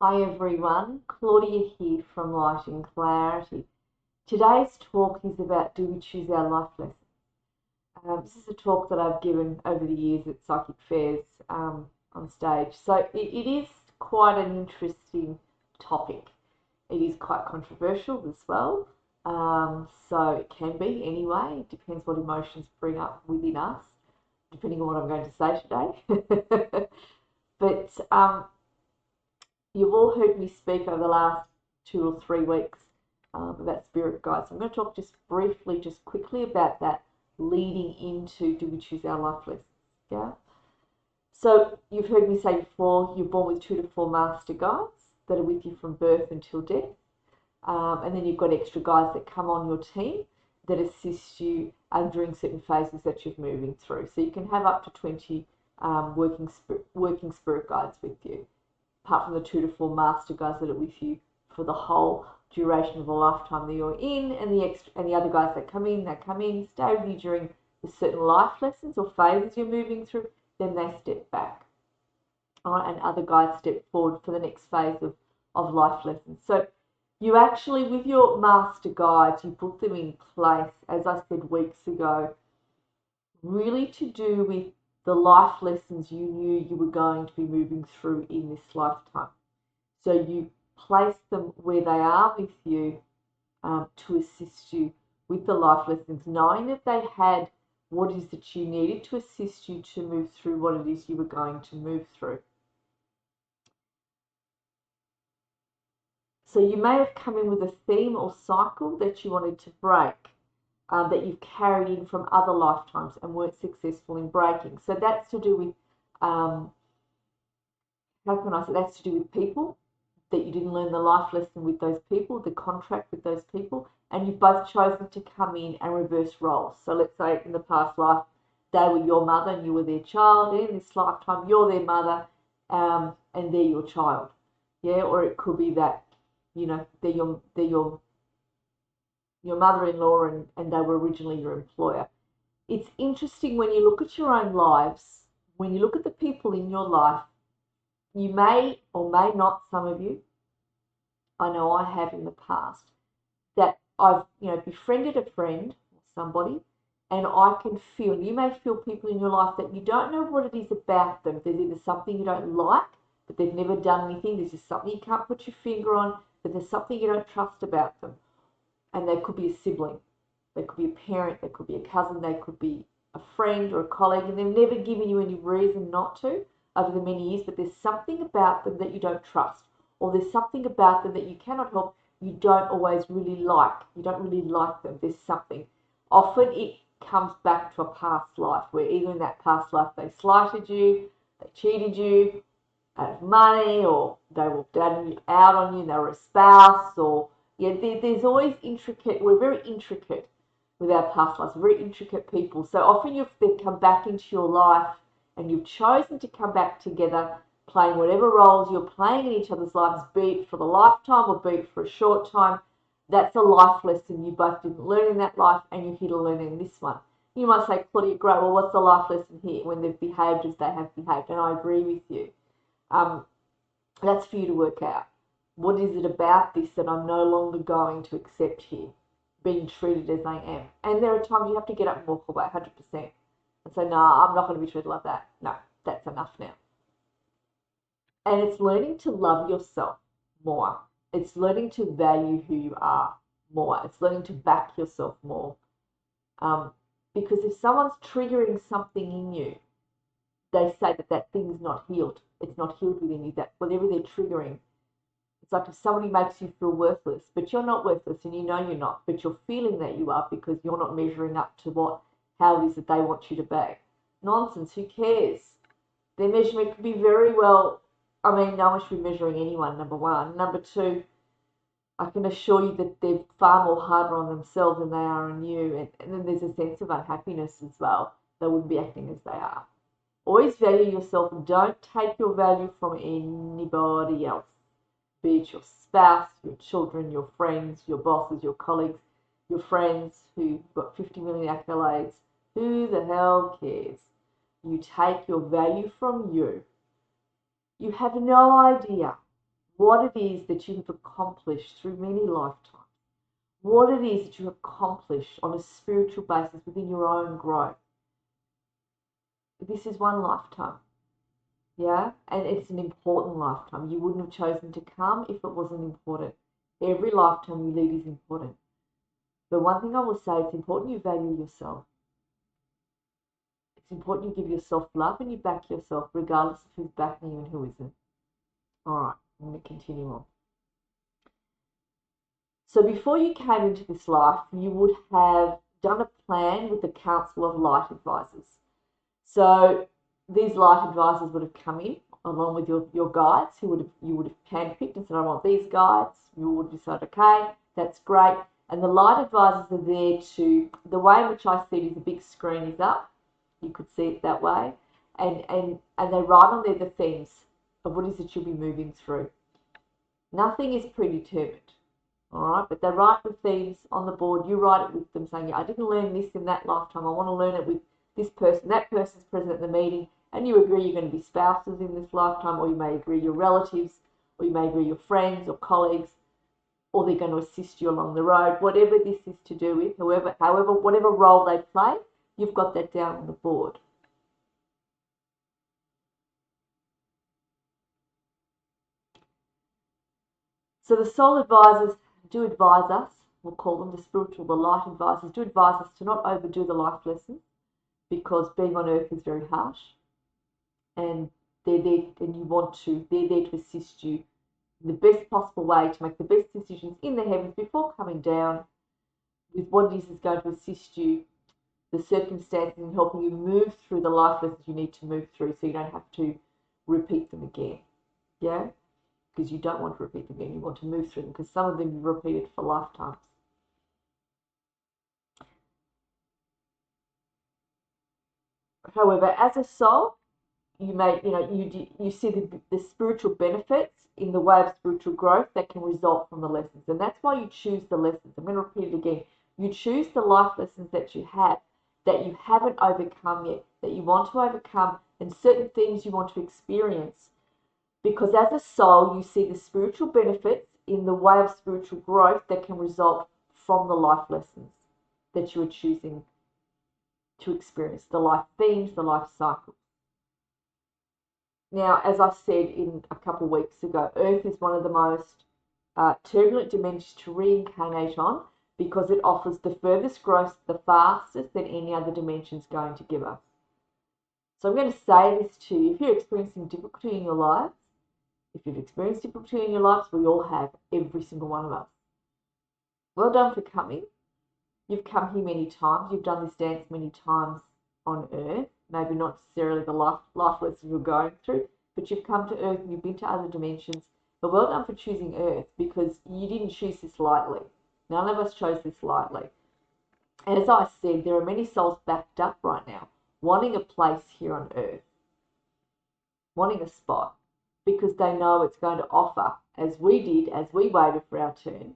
Hi everyone, Claudia here from LightingClarity. Today's talk is about do we choose our life lesson? This is a talk that I've given over the years at psychic fairs on stage. So it is quite an interesting topic. It is quite controversial as well. So it can be anyway. It depends what emotions bring up within us, depending on what I'm going to say today. But you've all heard me speak over the last 2 or 3 weeks about spirit guides. I'm going to talk just briefly, just quickly about that, leading into do we choose our life lessons? Yeah. So you've heard me say before, you're born with 2 to 4 master guides that are with you from birth until death. And then you've got extra guides that come on your team that assist you during certain phases that you're moving through. So you can have up to 20 working spirit guides with you, apart from the 2 to 4 master guides that are with you for the whole duration of the lifetime that you're in, and the other guys that come in, stay with you during the certain life lessons or phases you're moving through, then they step back. All right, and other guys step forward for the next phase of life lessons. So you actually, with your master guides, you put them in place, as I said weeks ago, really to do with the life lessons you knew you were going to be moving through in this lifetime. So you place them where they are with you to assist you with the life lessons, knowing that they had what it is that you needed to assist you to move through what it is you were going to move through. So you may have come in with a theme or cycle that you wanted to break, that you've carried in from other lifetimes and weren't successful in breaking. So that's to do with, how can I say, that's to do with people, that you didn't learn the life lesson with those people, the contract with those people, and you've both chosen to come in and reverse roles. So let's say in the past life, they were your mother and you were their child. In this lifetime, you're their mother and they're your child. Yeah, or it could be that, you know, they're your mother-in-law and they were originally your employer. It's interesting when you look at your own lives, when you look at the people in your life, you may or may not, some of you, I know I have in the past, that I've, befriended a friend or somebody, and I can feel, you may feel people in your life that you don't know what it is about them. There's either something you don't like, but they've never done anything. There's just something you can't put your finger on, but there's something you don't trust about them. And they could be a sibling, they could be a parent, they could be a cousin, they could be a friend or a colleague, and they've never given you any reason not to over the many years, but there's something about them that you don't trust, or there's something about them that you cannot help, you don't always really like, you don't really like them, there's something. Often it comes back to a past life, where either in that past life they slighted you, they cheated you out of money, or they walked out on you and they were a spouse, or there's always intricate, we're very intricate with our past lives, very intricate people. So often they've come back into your life and you've chosen to come back together, playing whatever roles you're playing in each other's lives, be it for the lifetime or be it for a short time. That's a life lesson you both didn't learn in that life and you're here to learn in this one. You might say, Claudia, great, well, what's the life lesson here when they've behaved as they have behaved? And I agree with you. That's for you to work out. What is it about this that I'm no longer going to accept here, being treated as I am? And there are times you have to get up and walk away 100% and say, no, I'm not going to be treated like that. No, that's enough now. And it's learning to love yourself more. It's learning to value who you are more. It's learning to back yourself more. Because if someone's triggering something in you, they say that thing's not healed. It's not healed within you. That whatever they're triggering, it's like if somebody makes you feel worthless, but you're not worthless and you know you're not, but you're feeling that you are because you're not measuring up to how it is that they want you to be. Nonsense, who cares? Their measurement could be very well, no one should be measuring anyone, number one. Number two, I can assure you that they're far more harder on themselves than they are on you. And then there's a sense of unhappiness as well. They wouldn't be acting as they are. Always value yourself and don't take your value from anybody else. Be it your spouse, your children, your friends, your bosses, your colleagues, your friends who've got 50 million accolades. Who the hell cares? You take your value from you. You have no idea what it is that you have accomplished through many lifetimes, what it is that you accomplish on a spiritual basis within your own growth. This is one lifetime, yeah, and it's an important lifetime. You wouldn't have chosen to come if it wasn't important. Every lifetime you lead is important. But one thing I will say, it's important you value yourself. It's important you give yourself love and you back yourself regardless of who's backing you and who isn't. All right, I'm going to continue on. So before you came into this life, you would have done a plan with the Council of Light Advisors. So these light advisors would have come in along with your guides, you would have handpicked and said, I want these guides. You would decide, okay, that's great. And the light advisors are there to, the way in which I see it is the big screen is up. You could see it that way. And they write on there the themes of what it is that you'll be moving through. Nothing is predetermined. All right, but they write the themes on the board. You write it with them saying, I didn't learn this in that lifetime. I want to learn it with this person. That person's present at the meeting, and you agree you're going to be spouses in this lifetime, or you may agree you're relatives, or you may agree you're friends or colleagues, or they're going to assist you along the road. Whatever this is to do with, whatever role they play, you've got that down on the board. So the soul advisors do advise us, we'll call them the light advisors, do advise us to not overdo the life lessons, because being on earth is very harsh, and they're there, and they're there to assist you in the best possible way to make the best decisions in the heavens before coming down with what it is going to assist you, the circumstances, and helping you move through the life lessons you need to move through so you don't have to repeat them again. Yeah? Because you don't want to repeat them again. You want to move through them because some of them you've repeated for lifetimes. However, as a soul, you see the spiritual benefits in the way of spiritual growth that can result from the lessons. And that's why you choose the lessons. I'm going to repeat it again. You choose the life lessons that you have, that you haven't overcome yet, that you want to overcome, and certain things you want to experience. Because as a soul, you see the spiritual benefits in the way of spiritual growth that can result from the life lessons that you are choosing to experience, the life themes, the life cycles. Now, as I said in a couple of weeks ago, Earth is one of the most turbulent dimensions to reincarnate on because it offers the furthest growth the fastest than any other dimension is going to give us. So I'm going to say this to you. If you're experiencing difficulty in your lives, if you've experienced difficulty in your lives, we all have, every single one of us. Well done for coming. You've come here many times. You've done this dance many times on Earth. Maybe not necessarily the life lessons you're going through, but you've come to Earth and you've been to other dimensions. But well done for choosing Earth, because you didn't choose this lightly. None of us chose this lightly. And as I said, there are many souls backed up right now, wanting a place here on Earth, wanting a spot, because they know it's going to offer, as we did, as we waited for our turn,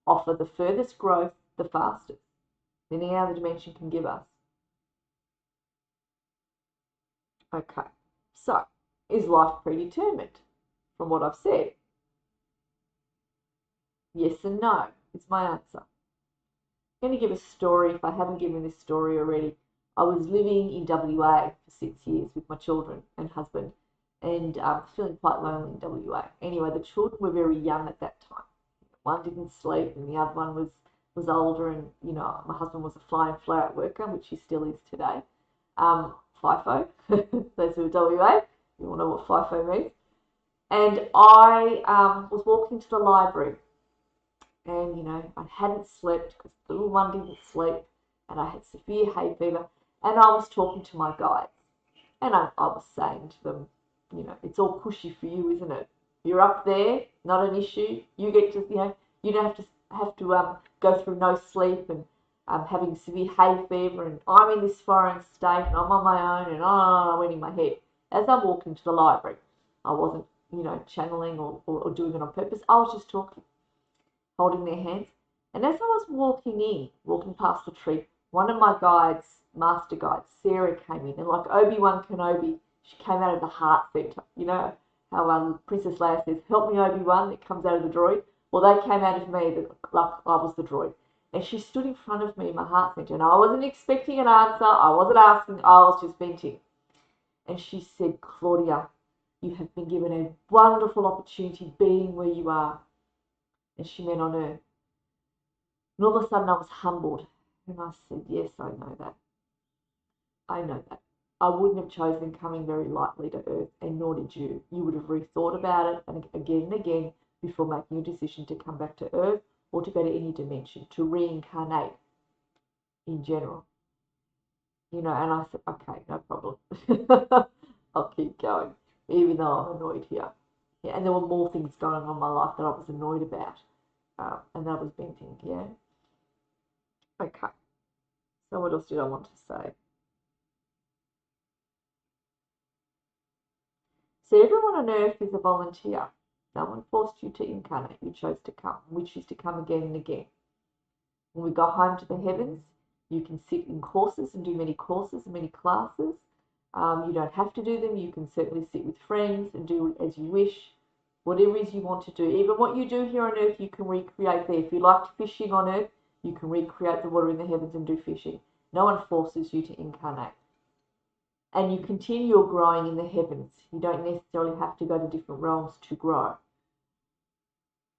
offer the furthest growth the fastest than any other dimension can give us. Okay, so is life predetermined from what I've said? Yes and no is my answer. I'm going to give a story if I haven't given this story already. I was living in WA for 6 years with my children and husband, and feeling quite lonely in WA. Anyway, the children were very young at that time. One didn't sleep and the other one was older, and my husband was a fly-in fly-out worker, which he still is today. FIFO, those who are WA, you all know what FIFO means. And I was walking to the library, and I hadn't slept because the little one didn't sleep, and I had severe hay fever, and I was talking to my guides, and I was saying to them, it's all cushy for you, isn't it? You're up there, not an issue. You get to, you don't have to go through no sleep and having severe hay fever, and I'm in this foreign state, and I'm on my own, and I went in my head. As I walked into the library, I wasn't, channeling or doing it on purpose. I was just talking, holding their hands. And as I was walking past the tree, one of my guides, master guides, Sarah, came in, and like Obi-Wan Kenobi, she came out of the heart center, how Princess Leia says, "Help me, Obi-Wan," that comes out of the droid. Well, they came out of me, like I was the droid. And she stood in front of me in my heart center, and I wasn't expecting an answer. I wasn't asking. I was just venting. And she said, "Claudia, you have been given a wonderful opportunity being where you are." And she meant on earth. And all of a sudden I was humbled. And I said, "Yes, I know that. I know that. I wouldn't have chosen coming very lightly to earth, and nor did you. You would have rethought about it and again before making a decision to come back to earth or to go to any dimension, to reincarnate in general." And I said, "Okay, no problem." I'll keep going, even though I'm annoyed here. Yeah, and there were more things going on in my life that I was annoyed about, and that was venting, yeah. Okay, so what else did I want to say? So everyone on earth is a volunteer. No one forced you to incarnate. You chose to come. We choose to come again and again. When we go home to the heavens, you can sit in courses and do many courses and many classes. You don't have to do them. You can certainly sit with friends and do as you wish. Whatever it is you want to do. Even what you do here on earth, you can recreate there. If you liked fishing on earth, you can recreate the water in the heavens and do fishing. No one forces you to incarnate. And you continue your growing in the heavens. You don't necessarily have to go to different realms to grow.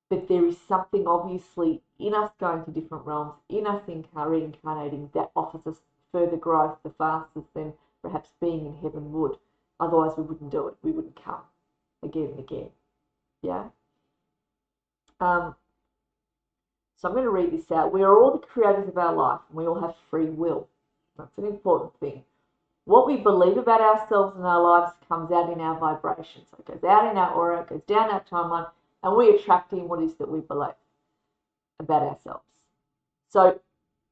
But there is something obviously in us going to different realms, in us reincarnating, that offers us further growth the fastest than perhaps being in heaven would. Otherwise we wouldn't do it. We wouldn't come again and again. Yeah? So I'm going to read this out. We are all the creators of our life, and we all have free will. That's an important thing. What we believe about ourselves and our lives comes out in our vibrations. So it goes out in our aura, it goes down our timeline, and we attract in what it is that we believe about ourselves. So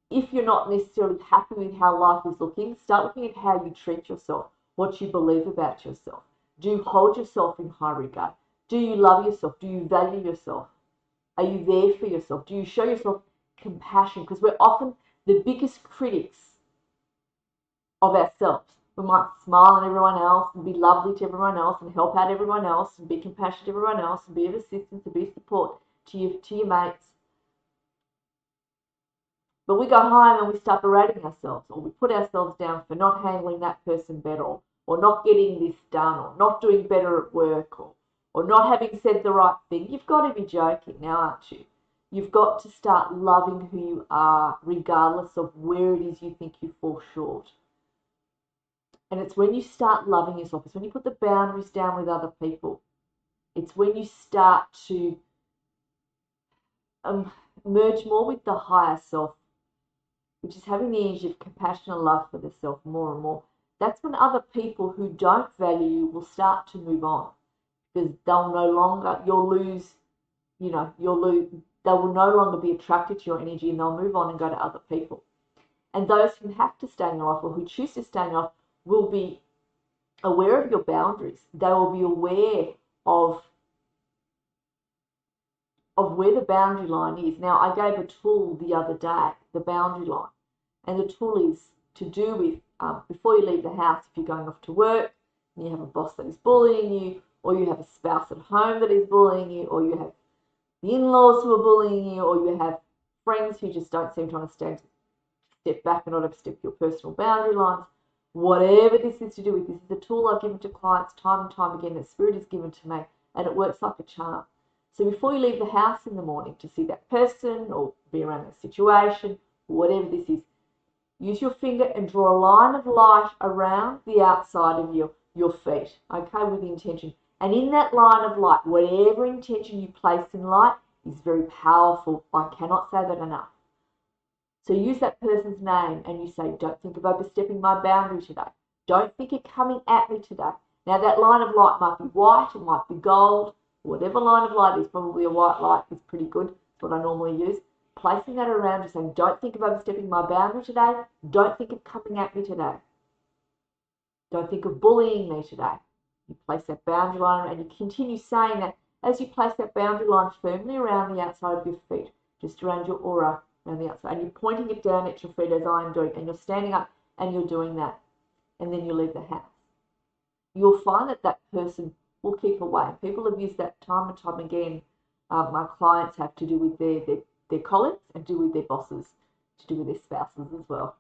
if you're not necessarily happy with how life is looking, start looking at how you treat yourself, what you believe about yourself. Do you hold yourself in high regard? Do you love yourself? Do you value yourself? Are you there for yourself? Do you show yourself compassion? Because we're often the biggest critics of ourselves. We might smile at everyone else and be lovely to everyone else and help out everyone else and be compassionate to everyone else and be of assistance and be support to your mates. But we go home and we start berating ourselves, or we put ourselves down for not handling that person better, or not getting this done, or not doing better at work, or not having said the right thing. You've got to be joking now, aren't you? You've got to start loving who you are, regardless of where it is you think you fall short. And it's when you start loving yourself, it's when you put the boundaries down with other people. It's when you start to merge more with the higher self, which is having the energy of compassion and love for the self more and more. That's when other people who don't value you will start to move on, because they'll no longer, they will no longer be attracted to your energy, and they'll move on and go to other people. And those who have to stay in your life, or who choose to stay in your life, will be aware of your boundaries. They will be aware of where the boundary line is. Now, I gave a tool the other day, the boundary line. And the tool is to do with, before you leave the house, if you're going off to work, and you have a boss that is bullying you, or you have a spouse at home that is bullying you, or you have the in-laws who are bullying you, or you have friends who just don't seem to understand to step back and not overstep your personal boundary lines. Whatever this is to do with, this is a tool I've given to clients time and time again that Spirit has given to me, and it works like a charm. So before you leave the house in the morning to see that person or be around that situation, whatever this is, use your finger and draw a line of light around the outside of your feet, okay, with the intention. And in that line of light, whatever intention you place in light is very powerful. I cannot say that enough. So use that person's name and you say, don't think of overstepping my boundary today. Don't think of coming at me today. Now that line of light might be white, it might be gold, whatever line of light is, probably a white light is pretty good. It's what I normally use. Placing that around, just saying, don't think of overstepping my boundary today. Don't think of coming at me today. Don't think of bullying me today. You place that boundary line and you continue saying that as you place that boundary line firmly around the outside of your feet, just around your aura, around the outside, and you're pointing it down at your feet as I am doing, and you're standing up and you're doing that, and then you leave the house. You'll find that that person will keep away. People have used that time and time again. My clients have to do with their colleagues and do with their bosses, to do with their spouses as well.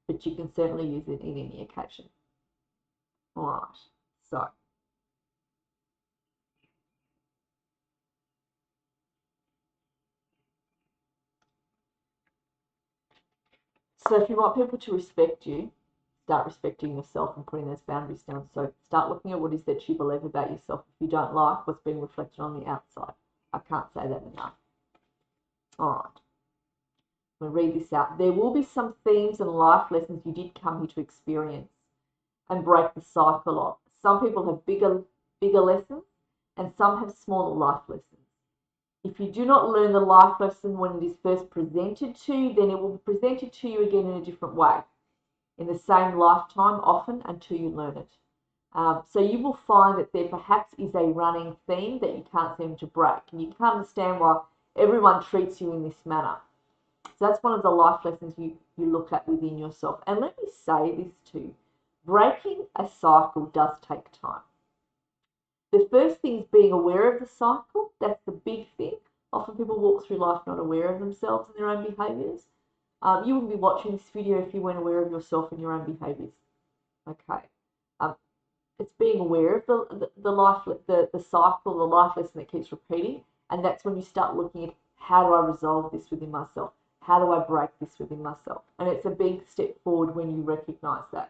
But you can certainly use it in any occasion. All right, so if you want people to respect you, start respecting yourself and putting those boundaries down. So start looking at what is that you believe about yourself if you don't like what's being reflected on the outside. I can't say that enough. All right. I'm going to read this out. There will be some themes and life lessons you did come here to experience and break the cycle of. Some people have bigger lessons and some have smaller life lessons. If you do not learn the life lesson when it is first presented to you, then it will be presented to you again in a different way, in the same lifetime often, until you learn it. So you will find that there perhaps is a running theme that you can't seem to break, and you can't understand why everyone treats you in this manner. So that's one of the life lessons you look at within yourself. And let me say this too, breaking a cycle does take time. The first thing is being aware of the cycle. That's the big thing. Often people walk through life not aware of themselves and their own behaviours. You wouldn't be watching this video if you weren't aware of yourself and your own behaviours. Okay. It's being aware of the cycle, the life lesson that keeps repeating, and that's when you start looking at, how do I resolve this within myself? How do I break this within myself? And it's a big step forward when you recognise that.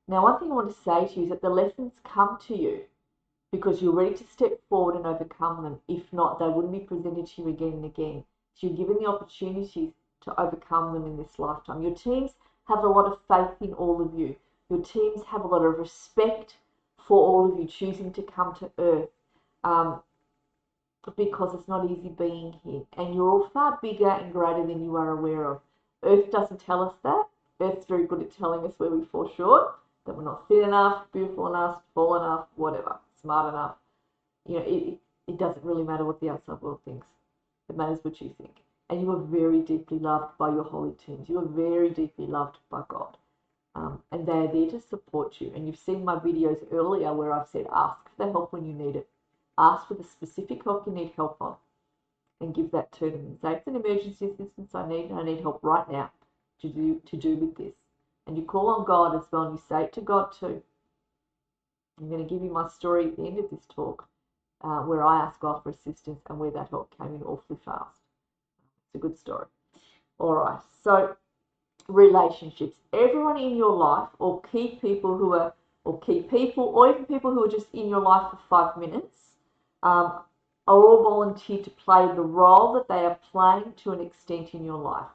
Now, one thing I want to say to you is that the lessons come to you because you're ready to step forward and overcome them. If not, they wouldn't be presented to you again and again. So you're given the opportunities to overcome them in this lifetime. Your teams have a lot of faith in all of you. Your teams have a lot of respect for all of you choosing to come to Earth, because it's not easy being here. And you're all far bigger and greater than you are aware of. Earth doesn't tell us that. Earth's very good at telling us where we fall short, that we're not fit enough, beautiful enough, tall enough, whatever, smart enough. It doesn't really matter what the outside world thinks. It matters what you think. And you are very deeply loved by your holy teams. You are very deeply loved by God. And they are there to support you. And you've seen my videos earlier where I've said, ask for the help when you need it. Ask for the specific help you need help on. And give that to them. And say, it's an emergency assistance I need help right now to do with this. And you call on God as well, and you say it to God too. I'm going to give you my story at the end of this talk, where I asked God for assistance and where that help came in awfully fast. It's a good story. All right, so relationships. Everyone in your life, or key people, or even people who are just in your life for 5 minutes, are all volunteered to play the role that they are playing to an extent in your life.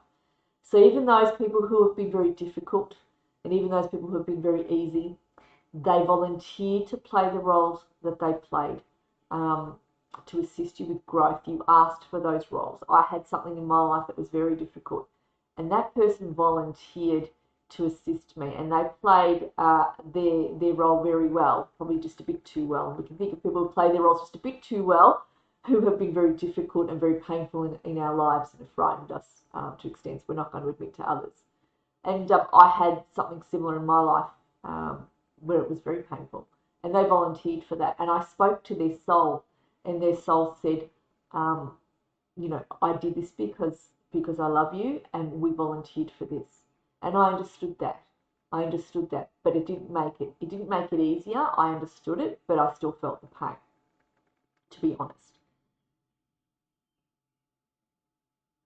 So even those people who have been very difficult, and even those people who have been very easy, they volunteered to play the roles that they played, to assist you with growth. You asked for those roles. I had something in my life that was very difficult, and that person volunteered to assist me, and they played their role very well, probably just a bit too well. And we can think of people who play their roles just a bit too well, who have been very difficult and very painful in our lives and have frightened us to extents we're not going to admit to others. And I had something similar in my life where it was very painful, and they volunteered for that. And I spoke to their soul, and their soul said, I did this because I love you, and we volunteered for this. And I understood that. But it didn't make it easier. I understood it, but I still felt the pain, to be honest.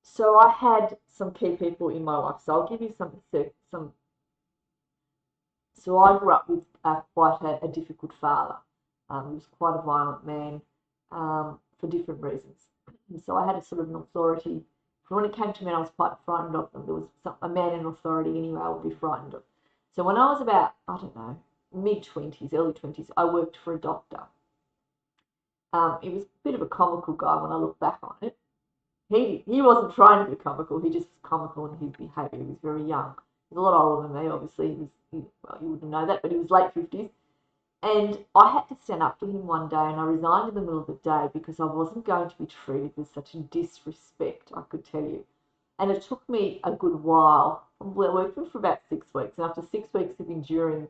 So I had some key people in my life. So I'll give you some. So I grew up with quite a difficult father. He was quite a violent man for different reasons. So I had a sort of an authority. When it came to men, I was quite frightened of them. There was a man in authority anyway I would be frightened of. So when I was about, mid-20s, early 20s, I worked for a doctor. He was a bit of a comical guy when I look back on it. He wasn't trying to be comical. He just was comical in his behaviour. He was very young. He was a lot older than me, obviously. You wouldn't know that, but he was late 50s. And I had to stand up to him one day, and I resigned in the middle of the day because I wasn't going to be treated with such disrespect, I could tell you. And it took me a good while. We're working for about 6 weeks. And after 6 weeks of enduring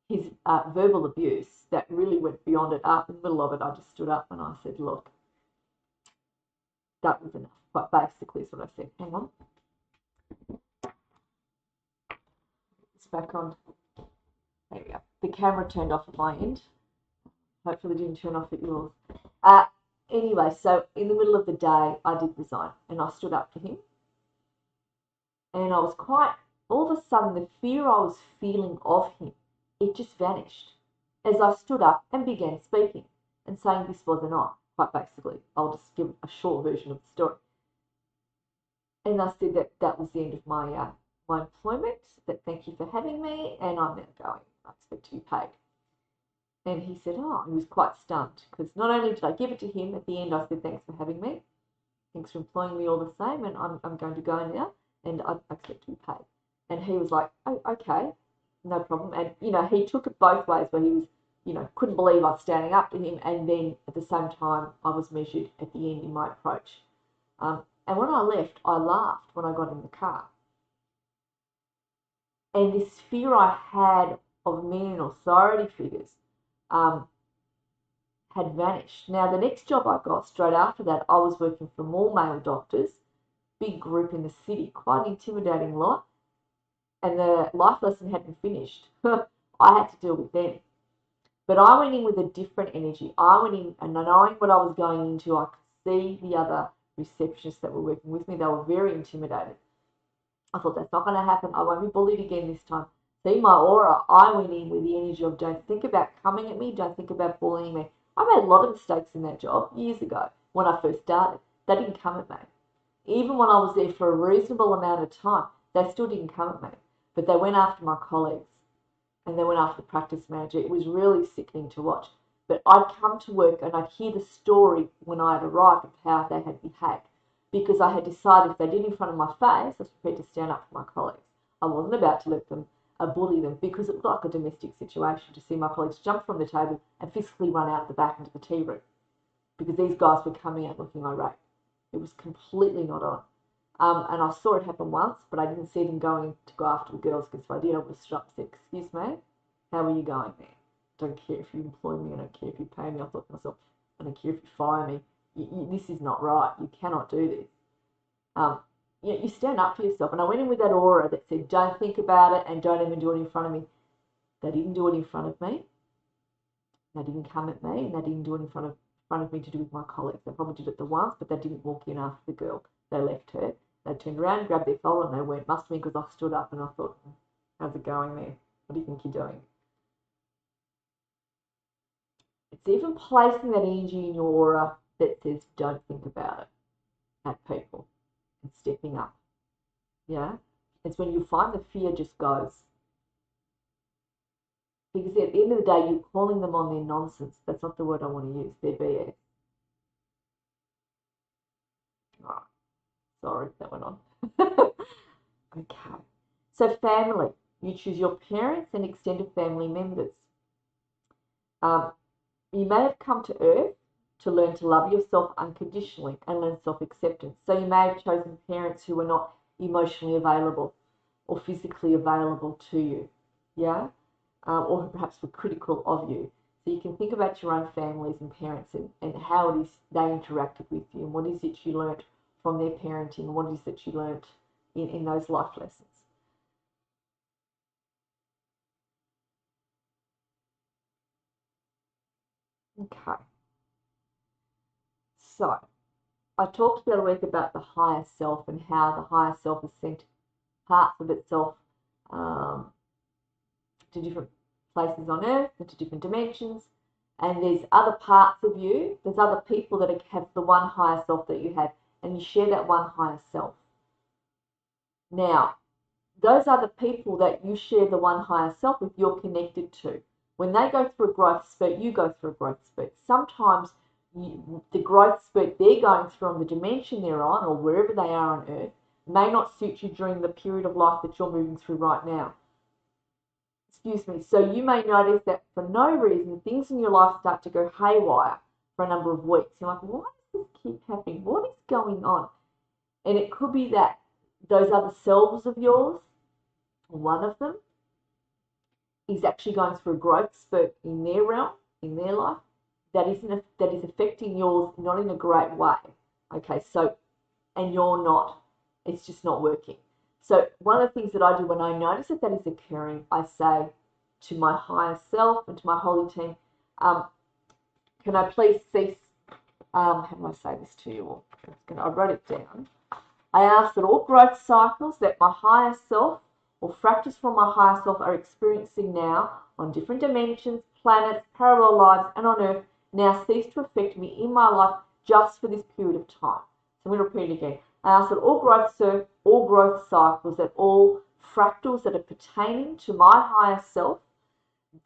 his verbal abuse that really went beyond it, in the middle of it, I just stood up and I said, look, that was enough. But basically is what I said. Hang on. It's back on. There we go. The camera turned off at my end. Hopefully it didn't turn off at yours. Anyway, so in the middle of the day, I did resign and I stood up for him. And I was all of a sudden, the fear I was feeling of him, it just vanished as I stood up and began speaking and saying this wasn't on. Quite basically, I'll just give a short version of the story. And I said that was the end of my my employment, that thank you for having me, and I'm now going. I expect to be paid. And he said, oh, he was quite stunned, because not only did I give it to him, at the end I said, thanks for having me, thanks for employing me all the same, and I'm going to go now, and I expect to be paid. And he was like, oh, okay, no problem. And, he took it both ways, where he was, couldn't believe I was standing up to him, and then at the same time I was measured at the end in my approach. And when I left, I laughed when I got in the car. And this fear I had of men and authority figures had vanished. Now, the next job I got straight after that, I was working for more male doctors, big group in the city, quite an intimidating lot, and the life lesson hadn't finished. I had to deal with them. But I went in with a different energy. I went in and knowing what I was going into, I could see the other receptionists that were working with me. They were very intimidated. I thought, that's not going to happen. I won't be bullied again this time. See my aura, I went in with the energy of don't think about coming at me, don't think about bullying me. I made a lot of mistakes in that job years ago when I first started. They didn't come at me. Even when I was there for a reasonable amount of time, they still didn't come at me. But they went after my colleagues and they went after the practice manager. It was really sickening to watch. But I'd come to work and I'd hear the story when I had arrived of how they had behaved, because I had decided if they did in front of my face, I was prepared to stand up for my colleagues. I wasn't about to let them bully them, because it looked like a domestic situation to see my colleagues jump from the table and physically run out the back into the tea room, because these guys were coming out looking irate. It was completely not on. And I saw it happen once, but I didn't see them going to go after the girls, because if I did, I would have stood up and said, excuse me, how are you going there? I don't care if you employ me, I don't care if you pay me. I thought to myself, I don't care if you fire me. This is not right. You cannot do this. You stand up for yourself. And I went in with that aura that said, don't think about it and don't even do it in front of me. They didn't do it in front of me. They didn't come at me, and they didn't do it in front of me to do with my colleagues. They probably did it the once, but they didn't walk in after the girl. They left her. They turned around, grabbed their folder, and they went. Must have been because I stood up and I thought, how's it going there? What do you think you're doing? It's even placing that energy in your aura that says, don't think about it, at people, and stepping up. Yeah? It's when you find the fear just goes. Because at the end of the day, you're calling them on their nonsense. That's not the word I want to use. Their BS. Oh, sorry, that went on. Okay. So family. You choose your parents and extended family members. You may have come to Earth to learn to love yourself unconditionally and learn self-acceptance. So you may have chosen parents who were not emotionally available or physically available to you, yeah, or who perhaps were critical of you. So you can think about your own families and parents and how it is they interacted with you, and what is it you learnt from their parenting, and what is it you learnt in those life lessons. Okay. So I talked the other week about the higher self and how the higher self has sent parts of itself to different places on earth and to different dimensions. And there's other parts of you, there's other people that have the one higher self that you have, and you share that one higher self. Now, those other people that you share the one higher self with, you're connected to. When they go through a growth spurt, you go through a growth spurt. Sometimes the growth spurt they're going through on the dimension they're on, or wherever they are on earth, may not suit you during the period of life that you're moving through right now. Excuse me. So you may notice that for no reason, things in your life start to go haywire for a number of weeks. You're like, why does this keep happening? What is going on? And it could be that those other selves of yours, one of them, is actually going through a growth spurt in their realm, in their life, that is affecting yours, not in a great way. Okay, so, and you're not, it's just not working. So one of the things that I do when I notice that is occurring, I say to my higher self and to my holy team, can I please cease, how do I say this to you? I wrote it down. I ask that all growth cycles that my higher self or fractals from my higher self are experiencing now on different dimensions, planets, parallel lives, and on Earth now cease to affect me in my life just for this period of time. So I'm going to repeat it again. I ask that all growth cycles, that all fractals that are pertaining to my higher self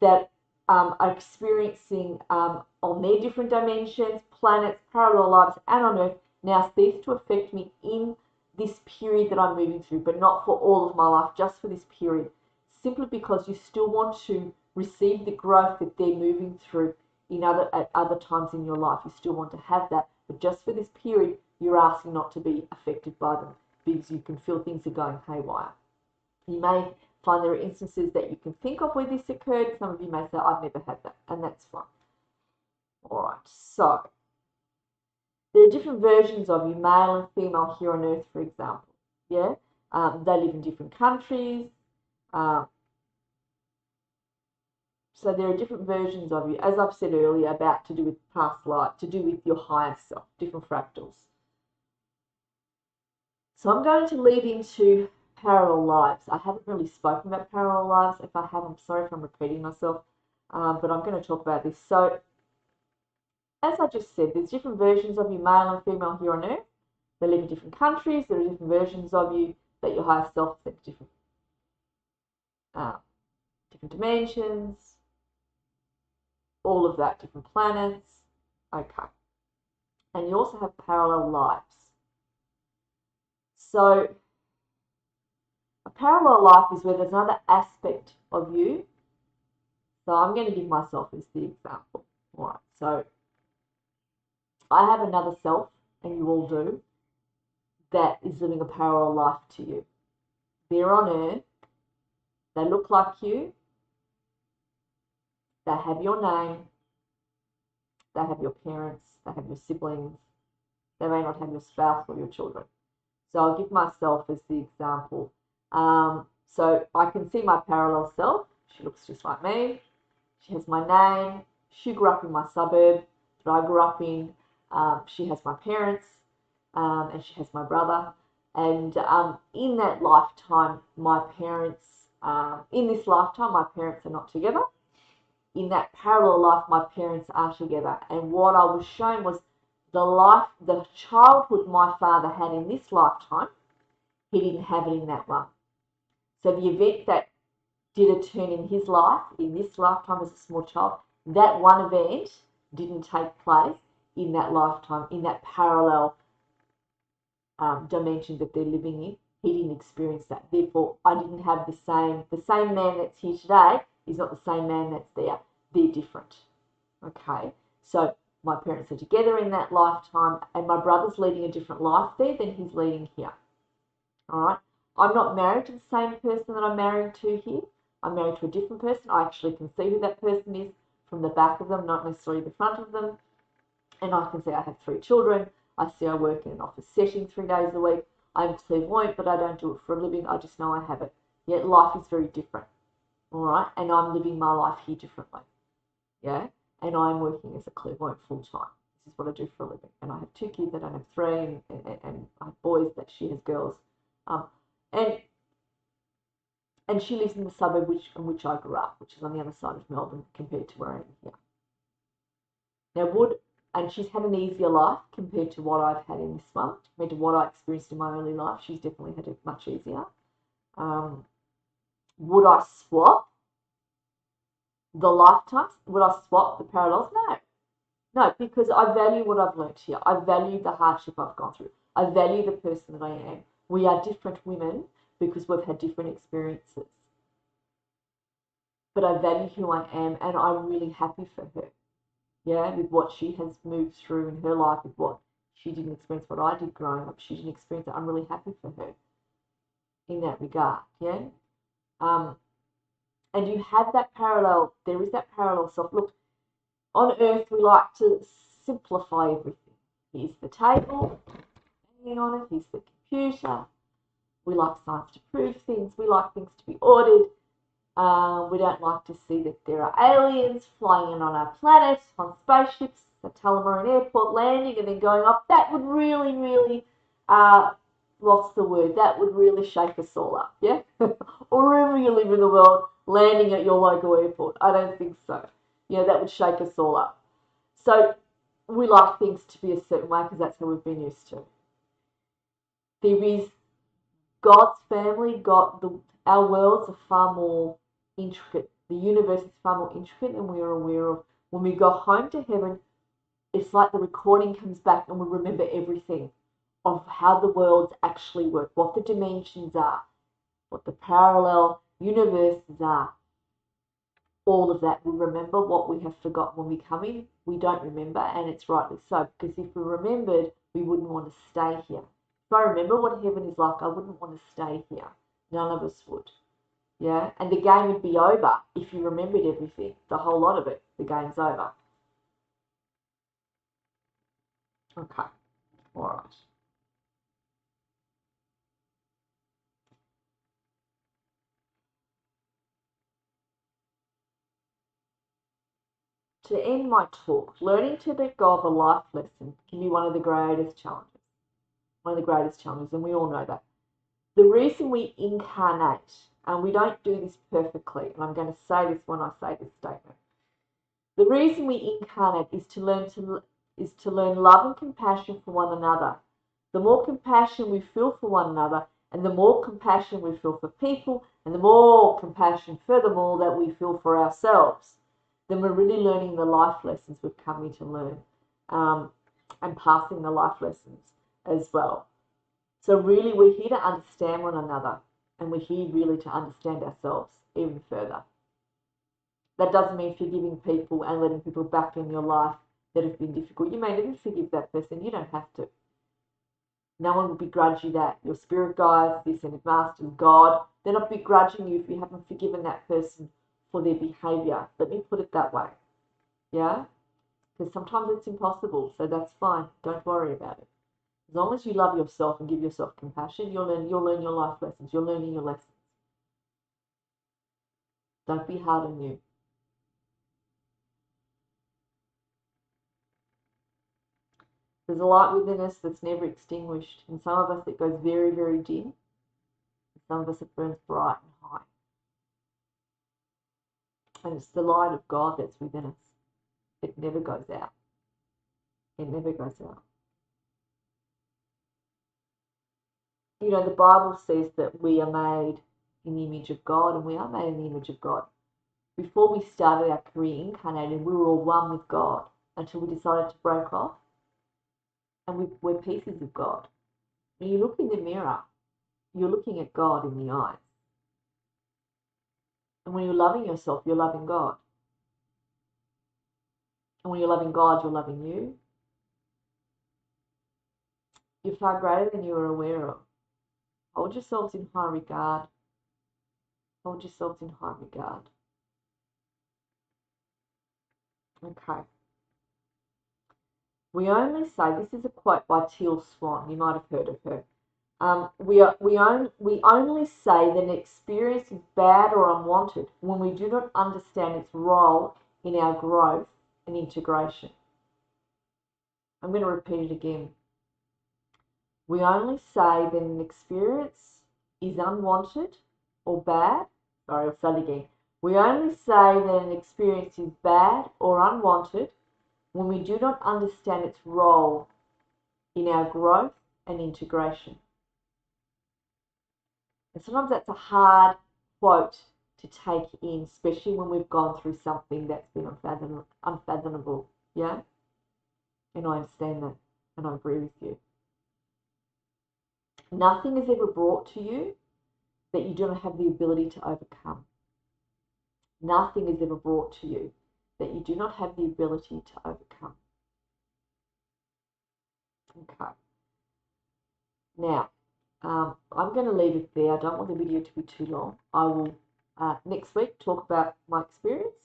that are experiencing on their different dimensions, planets, parallel lives, and on Earth now cease to affect me in this period that I'm moving through, but not for all of my life, just for this period, simply because you still want to receive the growth that they're moving through at other times in your life. You still want to have that, but just for this period, you're asking not to be affected by them because you can feel things are going haywire. You may find there are instances that you can think of where this occurred. Some of you may say, I've never had that, and that's fine. All right, so there are different versions of you, male and female, here on Earth, for example. Yeah, they live in different countries. So there are different versions of you, as I've said earlier, about to do with past life, to do with your higher self, different fractals. So I'm going to lead into parallel lives. I haven't really spoken about parallel lives. If I have, I'm sorry if I'm repeating myself, but I'm going to talk about this. So as I just said, there's different versions of you, male and female, here on Earth. They live in different countries. There are different versions of you that your higher self is at different dimensions, all of that, different planets. Okay. And you also have parallel lives. So a parallel life is where there's another aspect of you. So I'm going to give myself as the example. All right. So I have another self, and you all do, that is living a parallel life to you. They're on Earth. They look like you. They have your name. They have your parents. They have your siblings. They may not have your spouse or your children. So I'll give myself as the example. So I can see my parallel self. She looks just like me. She has my name. She grew up in my suburb that I grew up in. She has my parents, and she has my brother. And in that lifetime, my parents, in this lifetime, my parents are not together. In that parallel life, my parents are together. And what I was shown was the childhood my father had in this lifetime, he didn't have it in that one. So the event that did a turn in his life, in this lifetime as a small child, that one event didn't take place in that lifetime, in that parallel dimension that they're living in. He didn't experience that. Therefore, I didn't have the same man that's here today is not the same man that's there. They're different. Okay, so my parents are together in that lifetime, and my brother's leading a different life there than he's leading here. All right, I'm not married to the same person that I'm married to here. I'm married to a different person. I actually can see who that person is from the back of them, not necessarily the front of them. And I can see I have 3 children. I see I work in an office setting 3 days a week. I'm clairvoyant, but I don't do it for a living. I just know I have it. Yet life is very different. All right, and I'm living my life here differently. Yeah, and I'm working as a clairvoyant full time. This is what I do for a living. And I have 2 kids. I don't have 3, and I have boys that she has girls. And she lives in the suburb in which I grew up, which is on the other side of Melbourne compared to where I am here. Now, and she's had an easier life compared to what I've had in this one, compared to what I experienced in my early life. She's definitely had it much easier. Would I swap the lifetimes? Would I swap the parallels? No, because I value what I've learnt here. I value the hardship I've gone through. I value the person that I am. We are different women because we've had different experiences. But I value who I am, and I'm really happy for her. Yeah, with what she has moved through in her life, with what she didn't experience what I did growing up. She didn't experience it. I'm really happy for her in that regard. Yeah. And you have that parallel. There is that parallel self. Look, on Earth, we like to simplify everything. Here's the table, hanging on it. Here's the computer. We like science to prove things. We like things to be ordered. We don't like to see that there are aliens flying in on our planet, on spaceships, that Tullamarine Airport landing and then going off. That would really, really, what's the word? That would really shake us all up, yeah? Or wherever you live in the world, landing at your local airport. I don't think so. That would shake us all up. So we like things to be a certain way because that's how we've been used to. There is God's family, our worlds are far more intricate. The universe is far more intricate than we are aware of. When we go home to heaven, it's like the recording comes back and we remember everything of how the worlds actually work, what the dimensions are, what the parallel universes are. All of that. We remember what we have forgotten when we come in. We don't remember, and it's rightly so, because if we remembered, we wouldn't want to stay here. If I remember what heaven is like, I wouldn't want to stay here. None of us would. Yeah? And the game would be over if you remembered everything, the whole lot of it. The game's over. Okay. All right. To end my talk, learning to let go of a life lesson can be one of the greatest challenges. One of the greatest challenges, and we all know that. The reason we incarnate, and we don't do this perfectly, and I'm going to say this when I say this statement. The reason we incarnate is to learn love and compassion for one another. The more compassion we feel for one another, and the more compassion we feel for people, and the more compassion, furthermore, that we feel for ourselves, then we're really learning the life lessons we've come here to learn, and passing the life lessons as well. So really, we're here to understand one another, and we're here really to understand ourselves even further. That doesn't mean forgiving people and letting people back in your life that have been difficult. You may never forgive that person. You don't have to. No one will begrudge you that. Your spirit guides, the ascended masters, God, they're not begrudging you if you haven't forgiven that person for their behaviour. Let me put it that way. Yeah? Because sometimes it's impossible, so that's fine. Don't worry about it. As long as you love yourself and give yourself compassion, you'll learn your life lessons. You're learning your lessons. Don't be hard on you. There's a light within us that's never extinguished. And some of us it goes very, very dim. And some of us it burns bright and high. And it's the light of God that's within us. It never goes out. It never goes out. The Bible says that we are made in the image of God, and we are made in the image of God. Before we started our career incarnated, we were all one with God until we decided to break off. And we're pieces of God. When you look in the mirror, you're looking at God in the eyes. And when you're loving yourself, you're loving God. And when you're loving God, you're loving you. You're far greater than you are aware of. Hold yourselves in high regard. Hold yourselves in high regard. Okay. We only say, this is a quote by Teal Swan, you might have heard of her. We only say that an experience is bad or unwanted when we do not understand its role in our growth and integration. I'm going to repeat it again. We only say that an experience is unwanted or bad. Sorry, I'll say it again. We only say that an experience is bad or unwanted when we do not understand its role in our growth and integration. And sometimes that's a hard quote to take in, especially when we've gone through something that's been unfathomable. Yeah? And I understand that, and I agree with you. Nothing is ever brought to you that you do not have the ability to overcome. Nothing is ever brought to you that you do not have the ability to overcome. Okay. Now, I'm going to leave it there. I don't want the video to be too long. I will next week talk about my experience,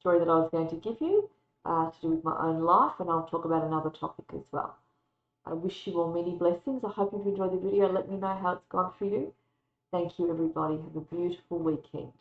story that I was going to give you to do with my own life, and I'll talk about another topic as well. I wish you all many blessings. I hope you've enjoyed the video. Let me know how it's gone for you. Thank you, everybody. Have a beautiful weekend.